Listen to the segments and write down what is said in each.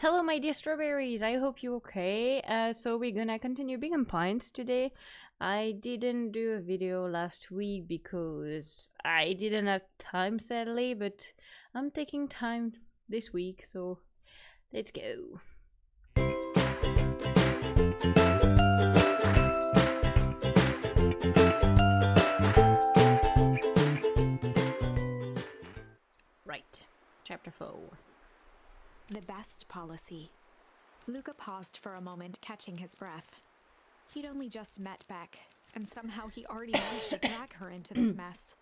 Hello, my dear strawberries. I hope you're okay. So we're gonna continue Big and Pints today. I didn't do a video last week because I didn't have time, sadly, but I'm taking time this week, so let's go. Right, chapter 4. The best policy. Luca paused for a moment, catching his breath. He'd only just met Beck, and somehow he already managed to drag her into this mess.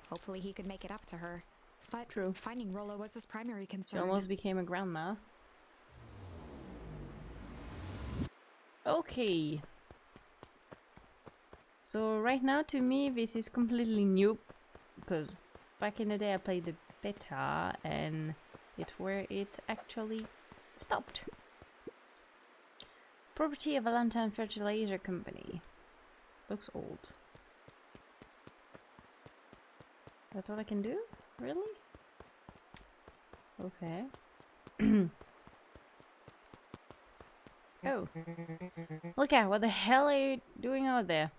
Hopefully he could make it up to her. But True. Finding Rollo was his primary concern. She almost became a grandma. Okay. So right now, to me, this is completely new, because back in the day I played the beta, and it's where it actually stopped. Property of Valentine Fertilizer Company. Looks old. That's all I can do? Really? Okay. Oh. Look at, what the hell are you doing out there?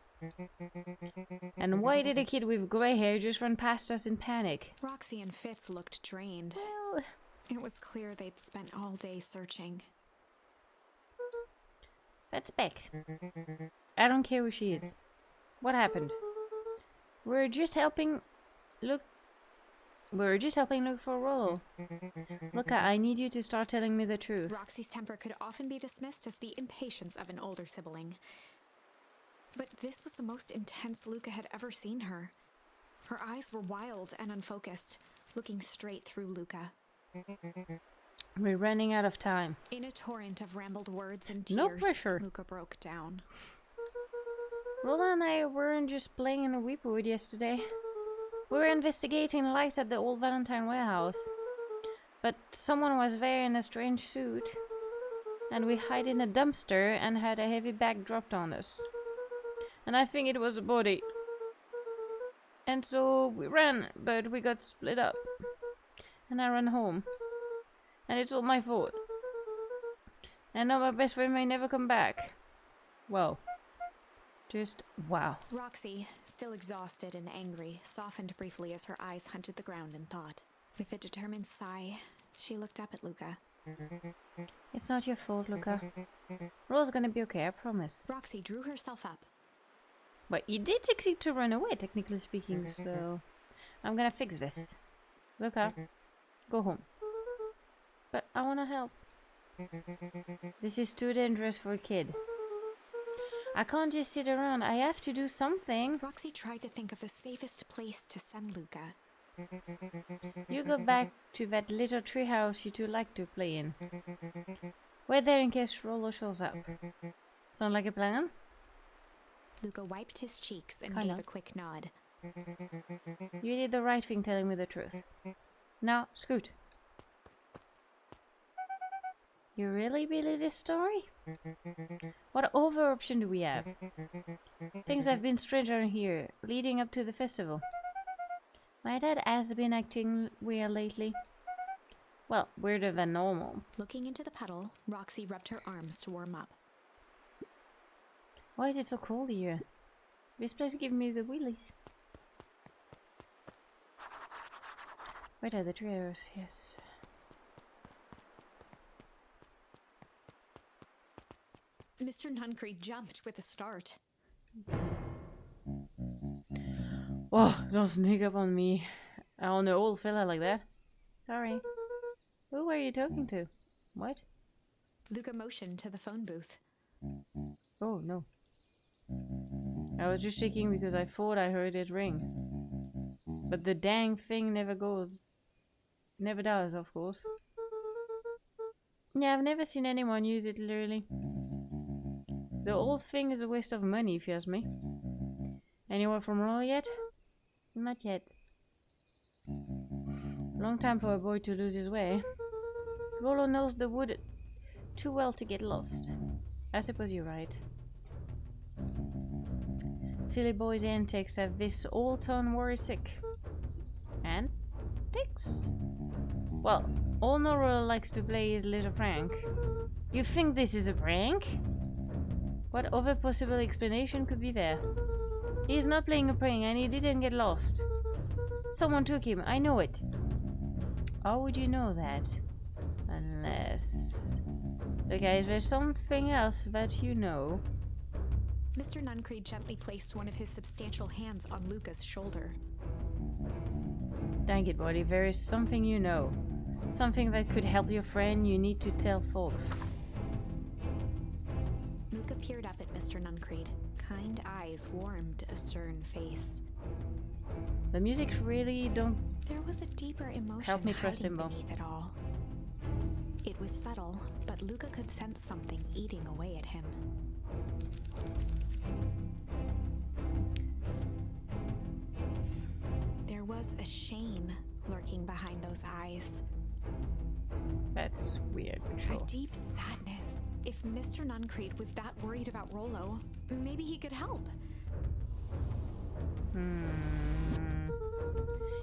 And why did a kid with grey hair just run past us in panic? Roxy and Fitz looked drained. Well, It was clear they'd spent all day searching. that's Beck. I don't care who she is. What happened? We're just helping look for Rollo. Look, I need you to start telling me the truth. Roxy's temper could often be dismissed as the impatience of an older sibling. But this was the most intense Luca had ever seen her. Her eyes were wild and unfocused, looking straight through Luca. We're running out of time. In a torrent of rambled words and tears, No pressure. Luca broke down. Rollo and I weren't just playing in a Weeperwood yesterday. We were investigating lights at the old Valentine warehouse. But someone was there in a strange suit. And we hid in a dumpster and had a heavy bag dropped on us. And I think it was a body. And so we ran, but we got split up. And I ran home. And it's all my fault. And now my best friend may never come back. Well, just wow. Roxy, still exhausted and angry, softened briefly as her eyes hunted the ground in thought. With a determined sigh, she looked up at Luca. It's not your fault, Luca. Rollo's gonna be okay, I promise. Roxy drew herself up. But you did succeed to run away, technically speaking, so I'm gonna fix this. Luca, go home. But I wanna help. This is too dangerous for a kid. I can't just sit around. I have to do something. Roxy tried to think of the safest place to send Luca. You go back to that little treehouse you two like to play in. Wait there in case Rollo shows up. Sound like a plan? Luca wiped his cheeks and Kinda. gave a quick nod. You did the right thing telling me the truth. Now, scoot. You really believe this story? What other option do we have? Things have been strange around here, leading up to the festival. My dad has been acting weird lately. Well, weirder than normal. Looking into the puddle, Roxy rubbed her arms to warm up. Why is it so cold here? This place gives me the willies. Where are the trees? Yes. Mr. Nuncree jumped with a start. Oh, don't sneak up on me. On an old fella like that. Sorry. Who are you talking to? What? Luca motioned to the phone booth. Oh, no. I was just checking because I thought I heard it ring. But the dang thing never goes. Never does, of course. Yeah, I've never seen anyone use it, literally. The whole thing is a waste of money, if you ask me. Anyone from Rollo yet? Not yet. Long time for a boy to lose his way. Rollo knows the wood too well to get lost. I suppose you're right. Silly boy's antics have this old town worried sick. And? Ticks? Well, All Nora likes to play is little prank. You think this is a prank? What other possible explanation could be there? He's not playing a prank and he didn't get lost. Someone took him, I know it. How would you know that? Unless... Okay, is there something else that you know? Mr. Nuncreed gently placed one of his substantial hands on Luca's shoulder. Dang it, buddy, there is something you know. Something that could help your friend. You need to tell folks. Luca peered up at Mr. Nuncreed. Kind eyes warmed a stern face. The music really don't... There was a deeper emotion help me trust hiding him more. beneath it all. It was subtle, but Luca could sense something eating away at him. There was a shame lurking behind those eyes. That's weird, sure. A deep sadness. If Mr. Nuncreed was that worried about Rollo, maybe he could help.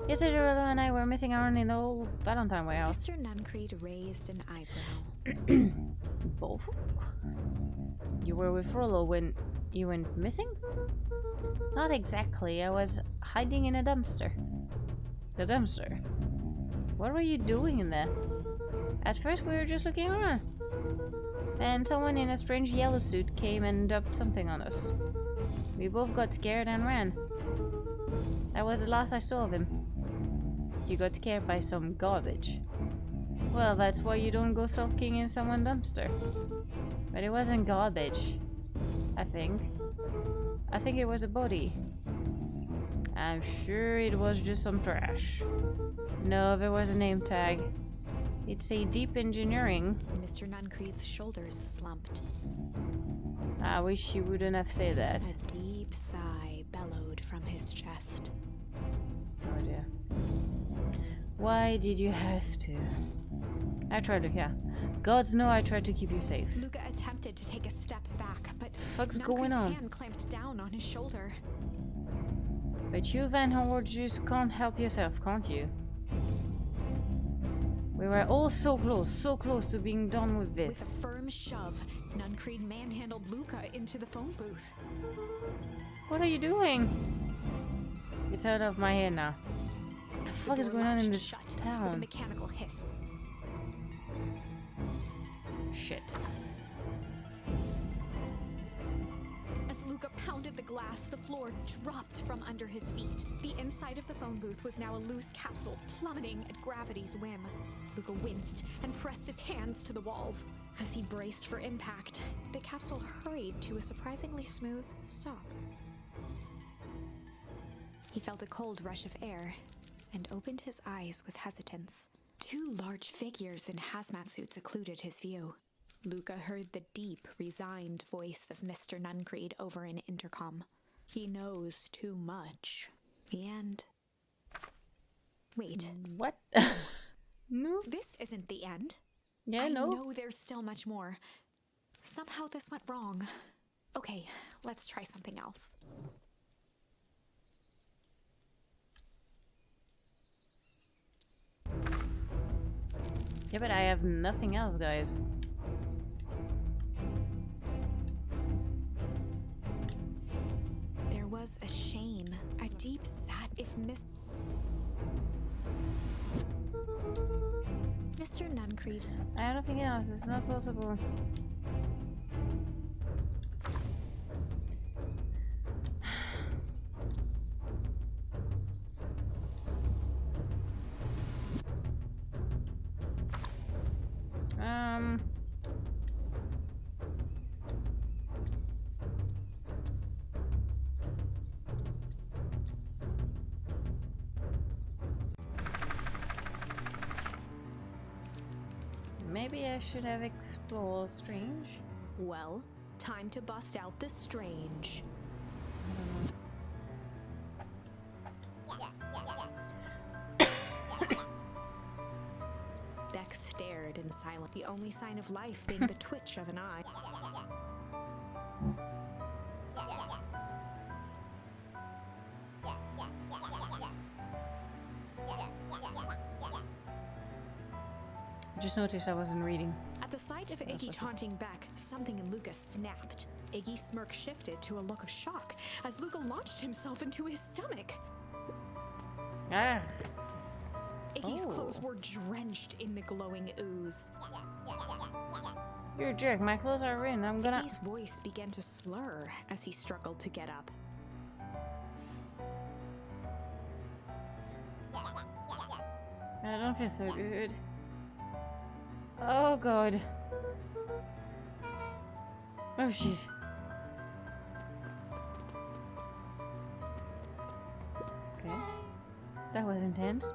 Yesterday, Rollo and I were messing around in the old Valentine warehouse. Mr. Nuncreed raised an eyebrow. Both? You were with Rollo when you went missing? Not exactly. I was hiding in a dumpster. The dumpster? What were you doing in there? At first we were just looking around. Then someone in a strange yellow suit came and dumped something on us. We both got scared and ran. That was the last I saw of him. You got scared by some garbage. Well, that's why you don't go sulking in someone's dumpster. But it wasn't garbage. I think it was a body. I'm sure it was just some trash. No, there was a name tag. It said deep engineering. Mr. Nuncreed's shoulders slumped. I wish you wouldn't have said that. A deep sigh bellowed from his chest. Oh dear. Why did you have to? I tried to, yeah. Gods know I tried to keep you safe. Luca attempted to take a step back, but Fuck's going Nuncreed's on? hand clamped down on his shoulder. But you, Van Howard, just can't help yourself, can't you? We were all so close to being done with this. With a firm shove, Nuncreed manhandled Luca into the phone booth. What are you doing? It's out of my head now. What the fuck is going on in this Shut with a town? mechanical hiss. Shit. As Luca pounded the glass, the floor dropped from under his feet. The inside of the phone booth was now a loose capsule, plummeting at gravity's whim. Luca winced and pressed his hands to the walls. As he braced for impact, the capsule hurried to a surprisingly smooth stop. He felt a cold rush of air and opened his eyes with hesitance. Two large figures in hazmat suits occluded his view. Luca heard the deep, resigned voice of Mr. Nuncreed over an intercom. He knows too much. The end. Wait. What? No? This isn't the end. Yeah, I no. know there's still much more. Somehow this went wrong. Okay, let's try something else. Yeah, but I have nothing else, guys. There was a shame, a deep sad if Mr. Nuncreed. I have nothing else. It's not possible. Um. Maybe I should have explored strange. Well, time to bust out the strange. Beck stared in silence, the only sign of life being the twitch of an eye. just noticed I wasn't reading. At the sight of Iggy taunting back, something in Luca snapped. Iggy's smirk shifted to a look of shock as Luca launched himself into his stomach. Ah! Iggy's clothes were drenched in the glowing ooze. You're a jerk. My clothes are ruined. I'm gonna... Iggy's voice began to slur as he struggled to get up. I don't feel so good. Oh god. Oh shit. Okay. That was intense.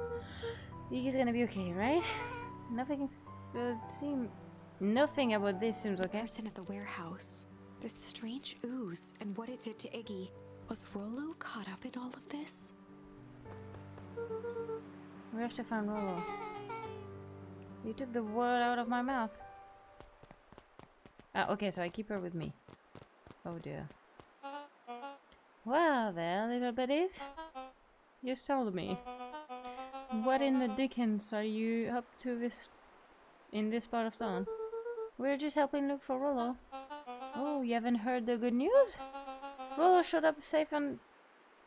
Iggy's gonna be okay, right? Nothing Nothing about this seems okay. The person at the warehouse. This strange ooze and what it did to Iggy. Was Rollo caught up in all of this? We have to find Rollo. You took the word out of my mouth. Ah, okay, so I keep her with me. Oh dear. Well there, little biddies. You told me. What in the dickens are you up to in this part of town? We're just helping look for Rollo. Oh, you haven't heard the good news? Rollo showed up safe and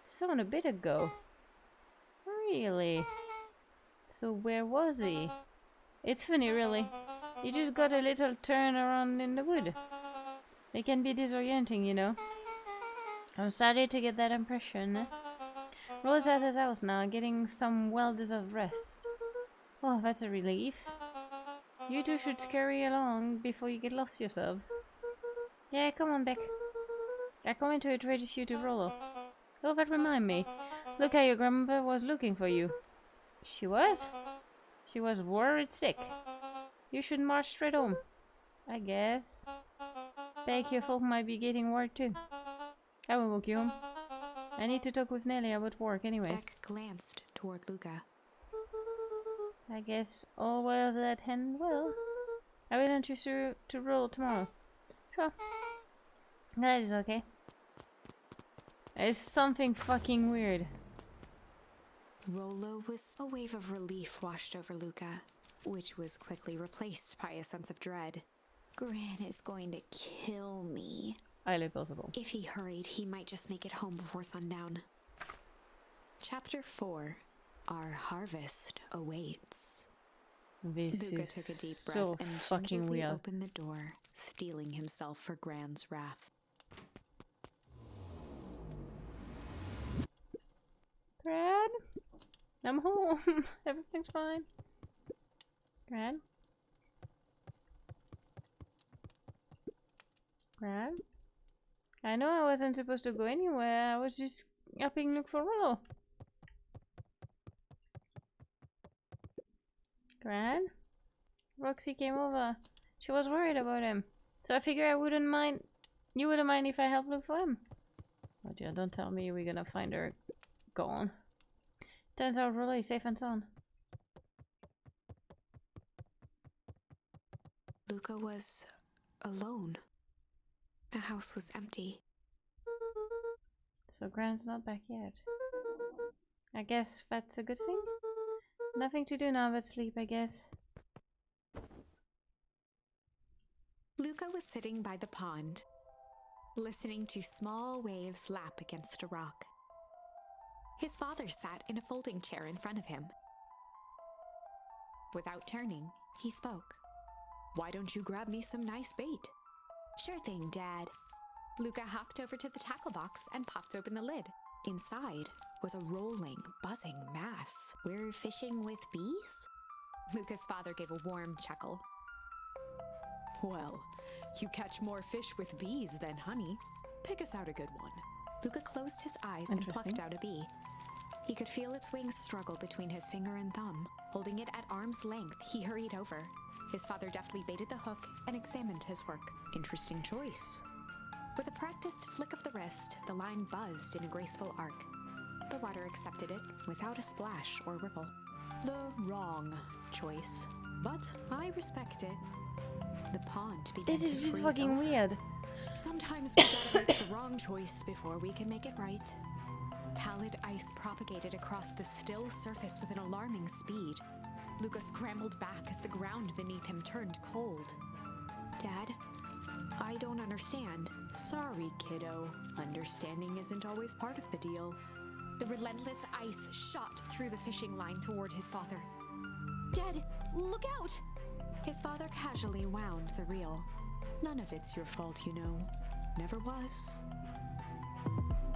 sound a bit ago. Really? So where was he? It's funny, really. You just got a little turn around in the wood. It can be disorienting, you know. I'm starting to get that impression. Rollo's at his house now, getting some well-deserved rest. Oh, that's a relief. You two should scurry along before you get lost yourselves. Yeah, come on, Beck. I'm going to introduce you to Rollo. Oh, that remind me. Look how your grandmother was looking for you. She was? She was worried sick. You should march straight home. I guess. Beck, your folk might be getting worried too. I will walk you home. I need to talk with Nelly about work anyway. Beck glanced toward Luca. I guess all well that end well. I will introduce you to Rollo tomorrow. Sure. That is okay. It's something fucking weird. Rollo was... A wave of relief washed over Luca, which was quickly replaced by a sense of dread. Gran is going to kill me. Highly possible. If he hurried, he might just make it home before sundown. Chapter 4. Our harvest awaits. This Luca is took a deep breath so and fucking gingerly weird. opened the door, steeling himself for Gran's wrath. Gran? I'm home. Everything's fine. Gran? Gran? I know I wasn't supposed to go anywhere. I was just upping look for Rollo. Gran? Roxy came over. She was worried about him. So I figured I wouldn't mind. You wouldn't mind if I helped look for him. Oh dear, don't tell me we're gonna find her gone. Turns out Rollo is safe and sound. Luca was alone. The house was empty. So Gran's not back yet. I guess that's a good thing. Nothing to do now but sleep, I guess. Luca was sitting by the pond, listening to small waves lap against a rock. His father sat in a folding chair in front of him. Without turning, he spoke. "Why don't you grab me some nice bait?" "Sure thing, Dad." Luca hopped over to the tackle box and popped open the lid. Inside was a rolling, buzzing mass. "We're fishing with bees?" Luca's father gave a warm chuckle. "Well, you catch more fish with bees than honey. Pick us out a good one." Luca closed his eyes and plucked out a bee. He could feel its wings struggle between his finger and thumb. Holding it at arm's length, he hurried over. His father deftly baited the hook and examined his work. "Interesting choice." With a practiced flick of the wrist, the line buzzed in a graceful arc. The water accepted it without a splash or ripple. The wrong choice, but I respect it. The pond began This is to just freeze fucking over. weird. Sometimes we gotta make the wrong choice before we can make it right. Pallid ice propagated across the still surface with an alarming speed. Luca scrambled back as the ground beneath him turned cold. Dad, I don't understand. Sorry, kiddo. Understanding isn't always part of the deal. The relentless ice shot through the fishing line toward his father. Dad, look out! His father casually wound the reel. None of it's your fault, you know. Never was.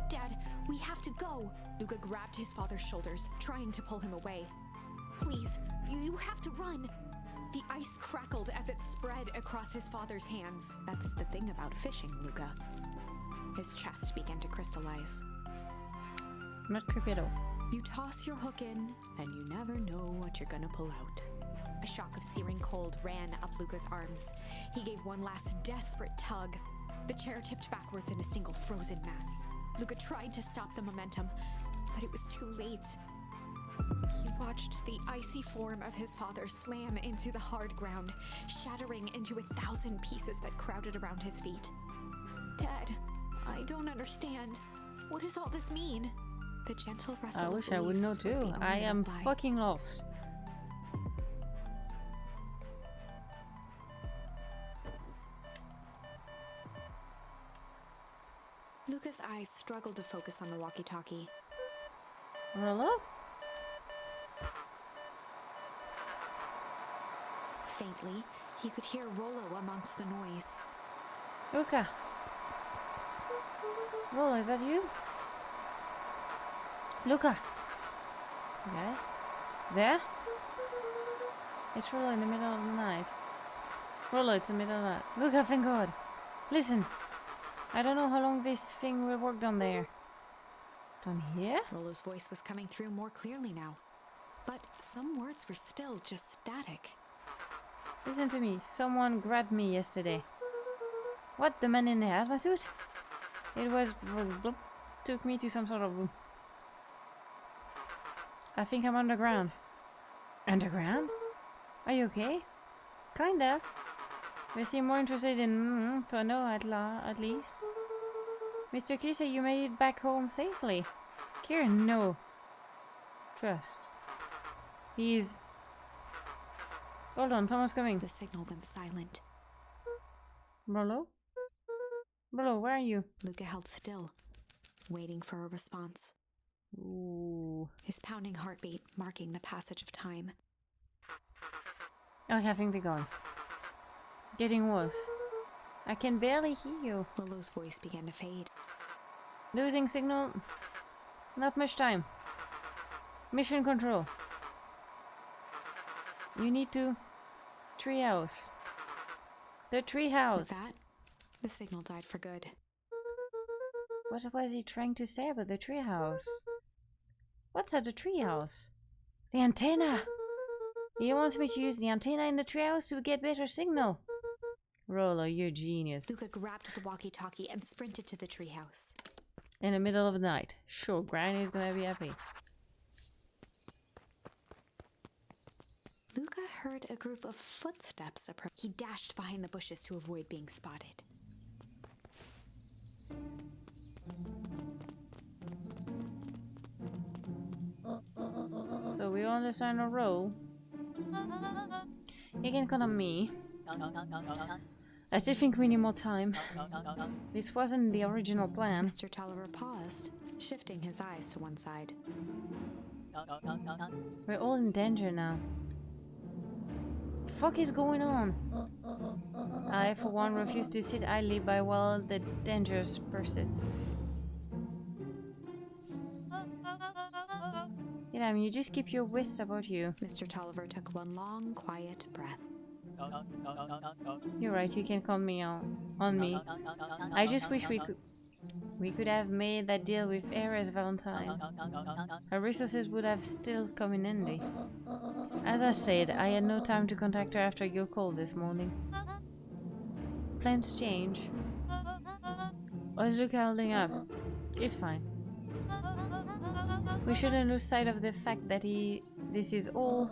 Dad, we have to go! Luca grabbed his father's shoulders, trying to pull him away. Please, you have to run! The ice crackled as it spread across his father's hands. That's the thing about fishing, Luca. His chest began to crystallize. Not creepy at all. You toss your hook in, and you never know what you're gonna pull out. A shock of searing cold ran up Luca's arms. He gave one last desperate tug. The chair tipped backwards in a single frozen mass. Luca tried to stop the momentum, but it was too late. He watched the icy form of his father slam into the hard ground, shattering into 1,000 pieces that crowded around his feet. Dad, I don't understand. What does all this mean? The gentle rustle I wish I would know too. I am fucking lost. Luca's eyes struggled to focus on the walkie-talkie. Hello? Faintly, he could hear Rollo amongst the noise. Luca. Rollo, is that you? Luca. Okay. There? It's Rollo in the middle of the night. Rollo, it's the middle of the night. Luca, thank God. Listen. I don't know how long this thing will work down there. Down here? Rollo's voice was coming through more clearly now. But some words were still just static. Listen to me. Someone grabbed me yesterday. What? The man in the hazmat suit? It was... took me to some sort of room. I think I'm underground. Underground? Are you okay? Kinda. They seem more interested in for no at least. Mr. Kisa, you made it back home safely. Kieran, no. Trust. He's... Hold on, someone's coming. The signal went silent. Rollo? Rollo, where are you? Luca held still, waiting for a response. Ooh. His pounding heartbeat marking the passage of time. Okay, I think they're gone. Getting worse. I can barely hear you. Rollo's voice began to fade. Losing signal. Not much time. Mission control. You need to... Treehouse. The treehouse. With that, the signal died for good. What was he trying to say about the treehouse? What's at the treehouse? The antenna! He wants me to use the antenna in the treehouse to get better signal. Rollo, you're genius. Luca grabbed the walkie-talkie and sprinted to the treehouse. In the middle of the night. Sure, Granny's gonna be happy. Luca heard a group of footsteps approach. He dashed behind the bushes to avoid being spotted. So we're on the sign of roll. You can call on me. I still think we need more time. This wasn't the original plan. Mr. Tolliver paused, shifting his eyes to one side. We're all in danger now. The fuck is going on? I, for one, refuse to sit idly by while the dangers persist. Damn, you just keep your wits about you. Mr. Tolliver took one long, quiet breath. You're right, you can call me on me. I just wish we could have made that deal with Ares Valentine. Her resources would have still come in handy. As I said, I had no time to contact her after your call this morning. Plans change. How's Luca holding up? He's fine. We shouldn't lose sight of the fact that this is all...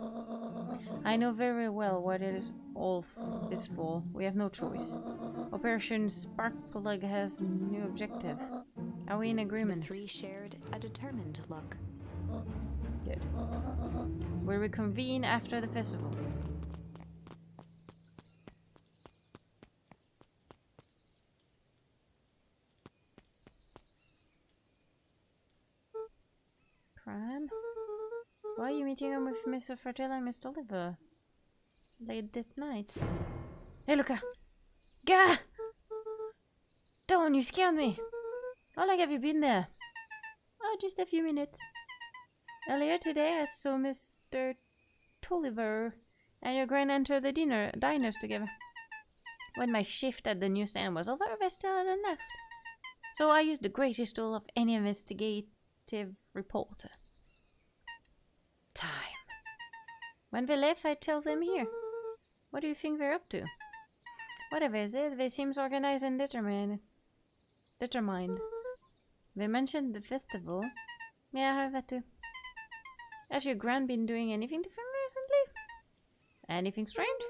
I know very well what it is all is for. We have no choice. Operation Sparkplug has new objective. Are we in agreement? The three shared a determined look. Good. We'll reconvene after the festival. Cran? Why are you meeting him with Mr. Fertilla and Miss Oliver? Late at night. Hey, Luca! Gah! Dawn, you scared me! How long have you been there? Oh, just a few minutes. Earlier today, I saw Mr. Tulliver and your grand enter the diners together. When my shift at the newsstand was over, they still hadn't left. So I used the greatest tool of any investigative reporter. Time. When they left, I tell them here. What do you think they're up to? Whatever it is, they seem organized and determined. They mentioned the festival. Yeah, I heard that too. Has your grand been doing anything different recently? Anything strange?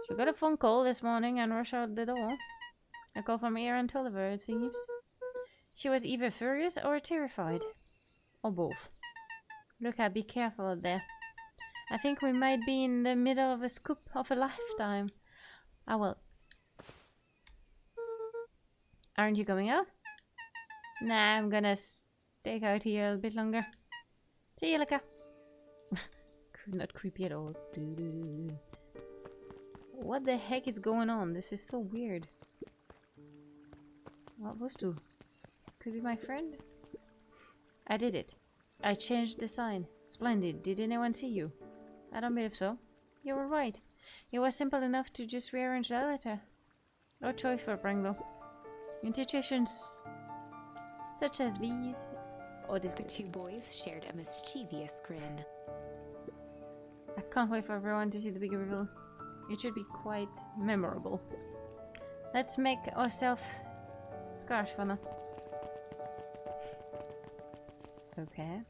She got a phone call this morning and rushed out the door. A call from Aaron Tulliver, it seems. She was either furious or terrified. Or both. Look, be careful out there. I think we might be in the middle of a scoop of a lifetime. Ah, well. Aren't you going out? Nah, I'm gonna stake out here a bit longer. See you, Luca. Not creepy at all. What the heck is going on? This is so weird. What was to? Could be my friend? I did it. I changed the sign. Splendid. Did anyone see you? I don't believe so. You were right. It was simple enough to just rearrange the letter. No choice for Branglo. In situations such as these, or this. The two boys shared a mischievous grin. I can't wait for everyone to see the big reveal. It should be quite memorable. Let's make ourselves scarce for now. Okay.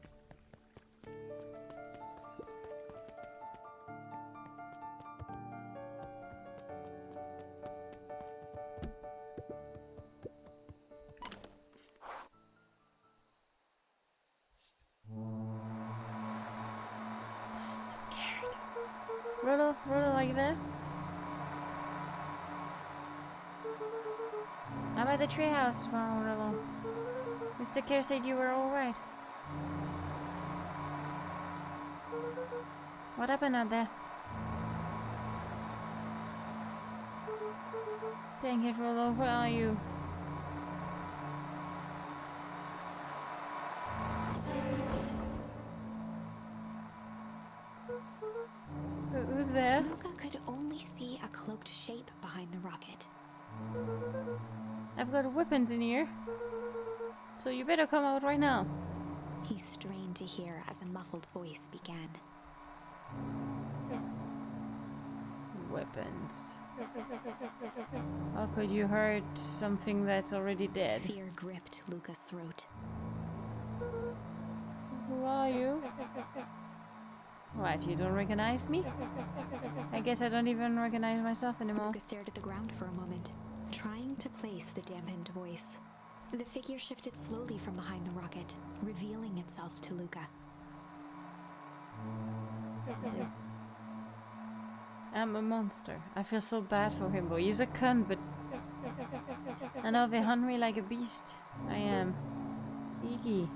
Rollo, are you there? I'm at the treehouse, Rollo. Mr. Kerr said you were alright. What happened out there? Dang it, Rollo, where are you? Who's there? Luca could only see a cloaked shape behind the rocket. I've got weapons in here. So you better come out right now. He strained to hear as a muffled voice began. Weapons. How could you hurt something that's already dead? Fear gripped Luca's throat. Who are you? What, you don't recognize me? I guess I don't even recognize myself anymore. Luca stared at the ground for a moment, trying to place the dampened voice. The figure shifted slowly from behind the rocket, revealing itself to Luca. I'm a monster. I feel so bad for him, boy. He's a cunt, but I know they hunt me like a beast. I am. Iggy.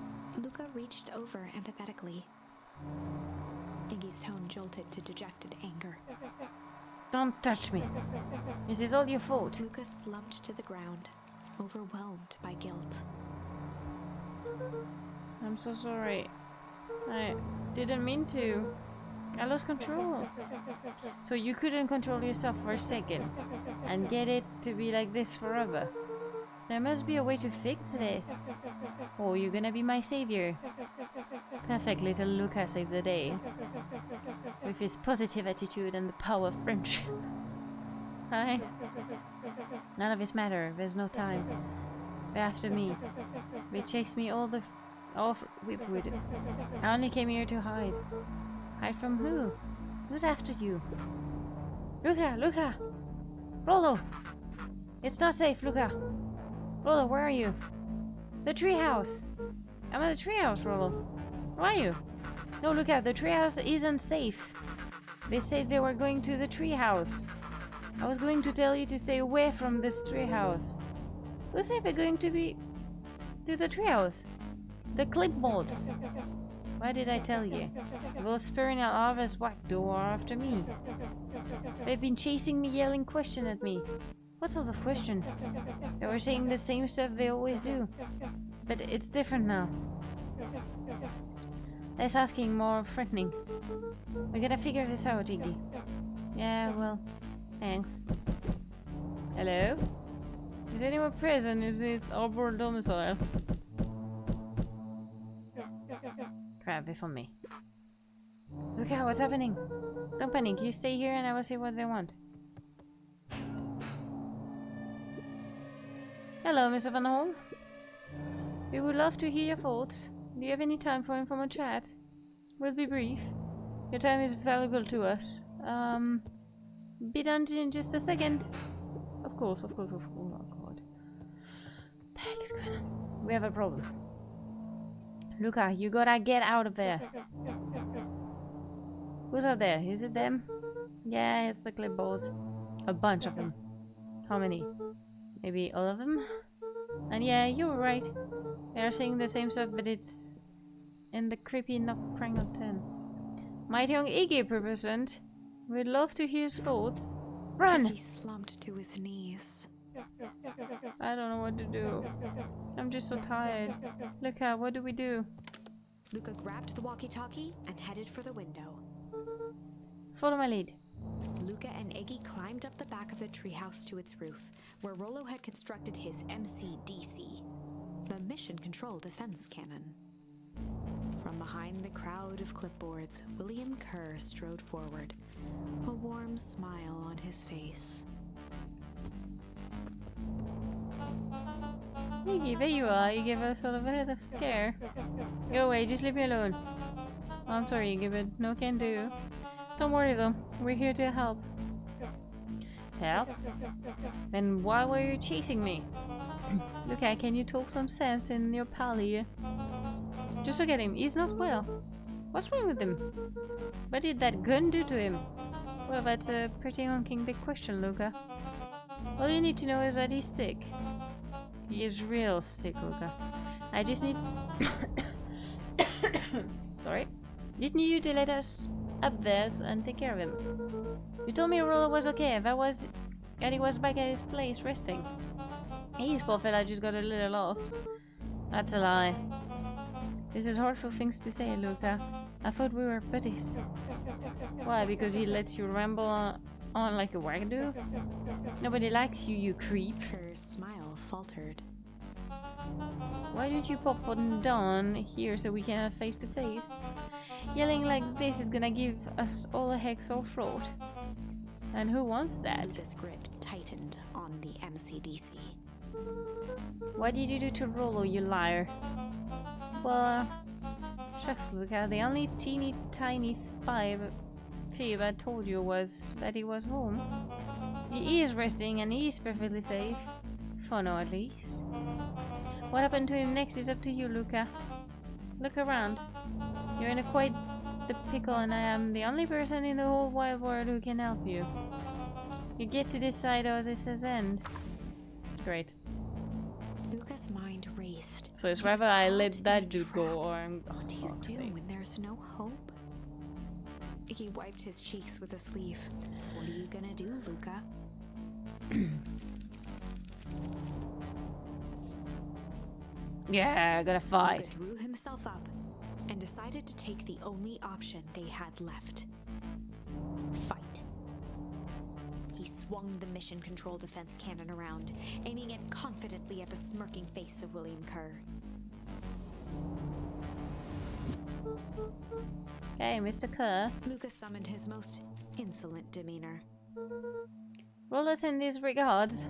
Luca reached over empathetically. Iggy's tone jolted to dejected anger. Don't touch me. This is all your fault. Luca slumped to the ground, overwhelmed by guilt. I'm so sorry. I didn't mean to. I lost control. So you couldn't control yourself for a second and get it to be like this forever. There must be a way to fix this. Oh, you're gonna be my savior. Perfect little Luca saved the day. With his positive attitude and the power of friendship. Hi. None of this matter. There's no time. They're after me. They chased me all Whipwood. I only came here to hide. Hide from who? Who's after you? Luca! Rollo! It's not safe, Luca! Rollo, where are you? The treehouse! I'm at the treehouse, Rollo. Where are you? No, look out, the treehouse isn't safe. They said they were going to the treehouse. I was going to tell you to stay away from this treehouse. Who said we're going to be to the treehouse? The clipboards. Why did I tell you? Those spinal office whack door after me. They've been chasing me, yelling question at me. What sort of question? They were saying the same stuff they always do. But it's different now. Less asking, more threatening. We're gonna figure this out, Iggy. Yeah, well, thanks. Hello? Is anyone present? Is this our domicile? Crap, it's on me. Look out, what's happening? Don't panic, you stay here and I will see what they want. Hello, Mr. Van Holm. We would love to hear your thoughts. Do you have any time for informal chat? We'll be brief. Your time is valuable to us. Be done in just a second. Of course, of course, of course. Oh god. The heck is going on? We have a problem. Luca, you gotta get out of there. Who's out there? Is it them? Yeah, it's the clipboards. A bunch of them. How many? Maybe all of them? And yeah, you were right. They are saying the same stuff, but it's in the creepy Nocturnal 10. Mighty young Iggy represent. We'd love to hear his thoughts. Run! He slumped to his knees. I don't know what to do. I'm just so tired. Luca, what do we do? Luca grabbed the walkie-talkie and headed for the window. Follow my lead. Luca and Iggy climbed up the back of the treehouse to its roof, where Rollo had constructed his MCDC, the Mission Control Defense Cannon. From behind the crowd of clipboards, William Kerr strode forward, a warm smile on his face. Iggy, there you are. You gave us sort of a head of scare. Go away, just leave me alone. Oh, I'm sorry, Iggy, but no can do. Don't worry though, we're here to help. Help? Then why were you chasing me? Luca, can you talk some sense in your pal here? Just look at him, he's not well. What's wrong with him? What did that gun do to him? Well, that's a pretty honking big question, Luca. All you need to know is that he's sick. He is real sick, Luca. I just need... Sorry. Just need you to let us up there and take care of him. You told me Rollo was okay, that he was back at his place resting. He's poor fella just got a little lost. That's a lie. This is hurtful things to say, Luca. I thought we were buddies. Why? Because he lets you ramble on like a wagadoo? Nobody likes you, you creep. Kerr's smile faltered. Why don't you pop on down here so we can have face to face? Yelling like this is gonna give us all a heck sore throat. And who wants that? Luca's grip tightened on the MCDC. What did you do to Rollo, you liar? Well, shucks, Luca, the only teeny tiny fib I told you was that he was home. He is resting and he is perfectly safe. For now, at least. What happened to him next is up to you, Luca. Look around. You're in quite the pickle and I am the only person in the whole wide world who can help you. You get to decide how this has end. Great. Luca's mind raced. So it's rather I let that dude go or I'm... What do you do when there's no hope? He wiped his cheeks with a sleeve. What are you gonna do, Luca? Yeah, I gotta fight. Luca drew himself up and decided to take the only option they had left. Fight. He swung the Mission Control Defense Cannon around, aiming it confidently at the smirking face of William Kerr. Hey, Mr. Kerr. Luca summoned his most insolent demeanor. Roll us in these regards.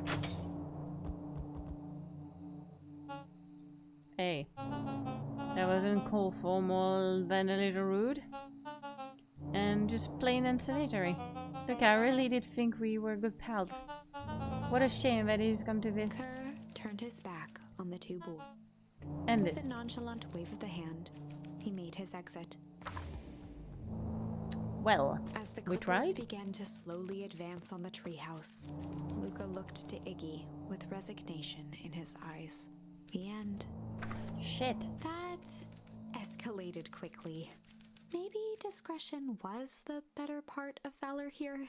Hey, that wasn't called for, more than a little rude. And just plain and sanitary. Look, I really did think we were good pals. What a shame that he's come to this. Kerr turned his back on the two boys. And With this. a nonchalant wave of the hand, he made his exit. Well, As the we clipboards tried. began to slowly advance on the treehouse, Luca looked to Iggy with resignation in his eyes. The end. Shit. That escalated quickly. Maybe discretion was the better part of valor here.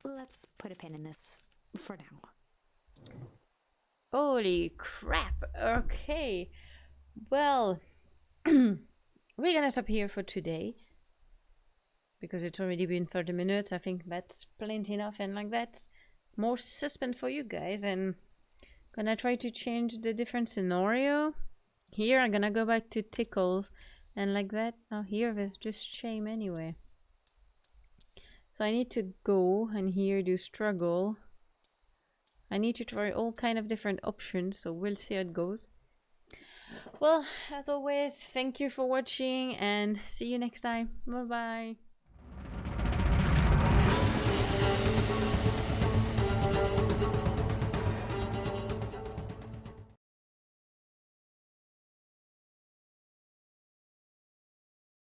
Let's put a pin in this for now. Holy crap. Okay. Well, we're gonna stop here for today. Because it's already been 30 minutes. I think that's plenty enough. And like that, more suspense for you guys. And gonna try to change the different scenario. Here, I'm gonna go back to tickles. And like that, now here there's just shame anyway. So I need to go and here do struggle. I need to try all kind of different options, so we'll see how it goes. Well, as always, thank you for watching and see you next time. Bye bye.